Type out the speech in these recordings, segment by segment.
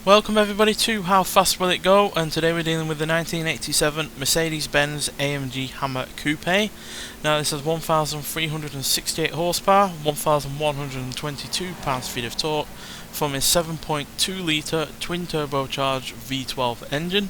Welcome everybody to How Fast Will It Go, and today we're dealing with the 1987 Mercedes-Benz AMG Hammer Coupé. Now this has 1,368 horsepower, 1,122 pounds-feet of torque from its 7.2 litre twin turbocharged V12 engine.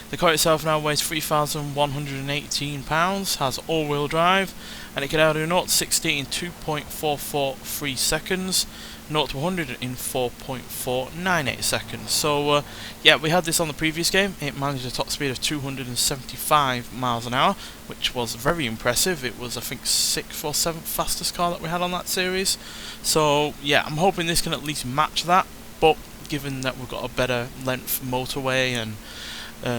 The car itself now weighs 3,118 pounds, has all-wheel drive, and it can now do 0 to 60 in 2.443 seconds, 0 to 100 in 4.498 seconds. So yeah, we had this on the previous game. It managed a top speed of 275 miles an hour, which was very impressive. It was, I think, 6th or 7th fastest car that we had on that series. So yeah, I'm hoping this can at least match that, but given that we've got a better length motorway and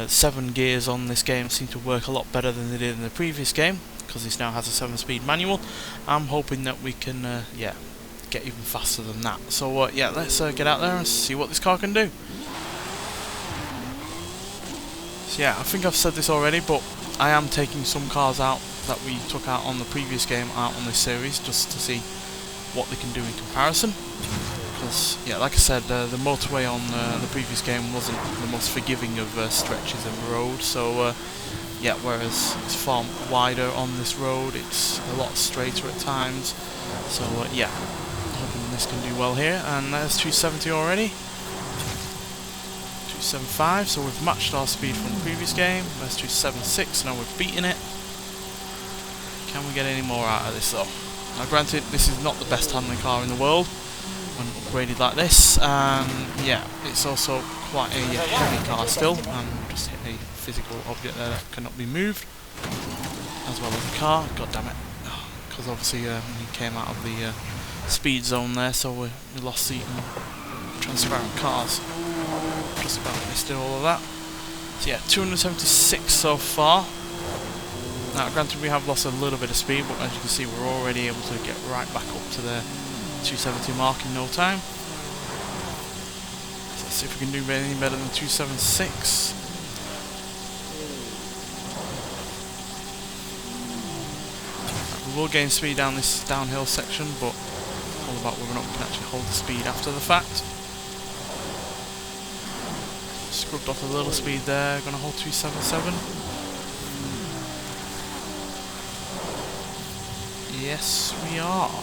7 gears on this game seem to work a lot better than they did in the previous game, because this now has a 7-speed manual. I'm hoping that we can yeah, get even faster than that. So yeah, let's get out there and see what this car can do. So yeah, I think I've said this already, but I am taking some cars out that we took out on the previous game out on this series, just to see what they can do in comparison. Because yeah, like I said, the motorway on the previous game wasn't the most forgiving of stretches of road, so yeah, whereas it's far wider on this road, it's a lot straighter at times. So yeah, hoping this can do well here. And there's 270 already, 275, so we've matched our speed from the previous game. There's 276, now we've beaten it. Can we get any more out of this though? Now granted, this is not the best handling car in the world when upgraded like this, and yeah, it's also quite a heavy car still, and just hit a physical object there that cannot be moved, as well as the car. God damn it, because obviously we came out of the speed zone there, so we lost the transparent cars. Just about missed all of that. So yeah, 276 so far. Now granted we have lost a little bit of speed, but as you can see we're already able to get right back up to the 270 mark in no time. So let's see if we can do anything better than 276. We will gain speed down this downhill section, but it's all about whether or not we can actually hold the speed after the fact. Scrubbed off a little speed there, gonna hold 277. Yes, we are.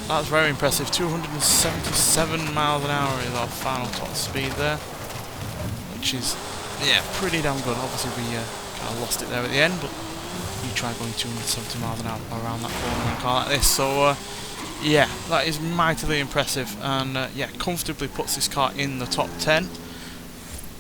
That's very impressive. 277 miles an hour is our final top speed there, which is, yeah, pretty damn good. Obviously we kind of lost it there at the end, but you try going 270 miles an hour around that corner in a car like this. So yeah, that is mightily impressive, and yeah, comfortably puts this car in the top 10,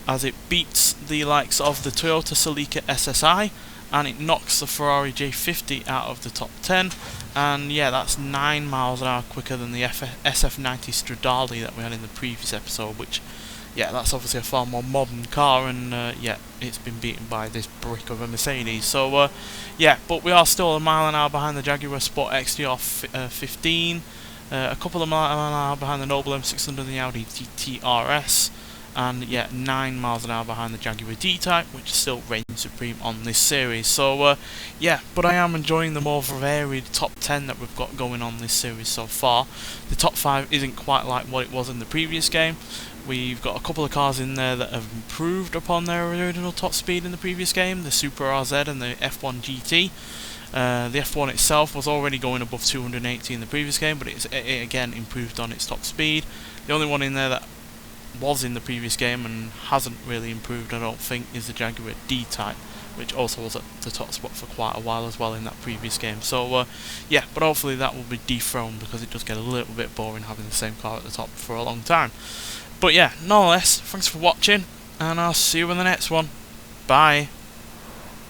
as it beats the likes of the Toyota Celica SSI, and it knocks the Ferrari J50 out of the top 10, and yeah, that's 9 miles an hour quicker than the SF90 Stradale that we had in the previous episode, which, yeah, that's obviously a far more modern car, and yeah, it's been beaten by this brick of a Mercedes. So yeah, but we are still a mile an hour behind the Jaguar Sport XDR 15, a couple of miles an hour behind the Noble M600 and the Audi TT RS, and yeah, 9 miles an hour behind the Jaguar D-Type, which still reigns supreme on this series. So yeah, but I am enjoying the more varied top 10 that we've got going on this series so far. The top 5 isn't quite like what it was in the previous game. We've got a couple of cars in there that have improved upon their original top speed in the previous game, the Super RZ and the F1 GT. The F1 itself was already going above 280 in the previous game, but it again improved on its top speed. The only one in there that was in the previous game and hasn't really improved, I don't think, is the Jaguar D-Type, which also was at the top spot for quite a while as well in that previous game. So yeah, but hopefully that will be dethroned, because it does get a little bit boring having the same car at the top for a long time. But yeah, nonetheless, thanks for watching, and I'll see you in the next one. Bye.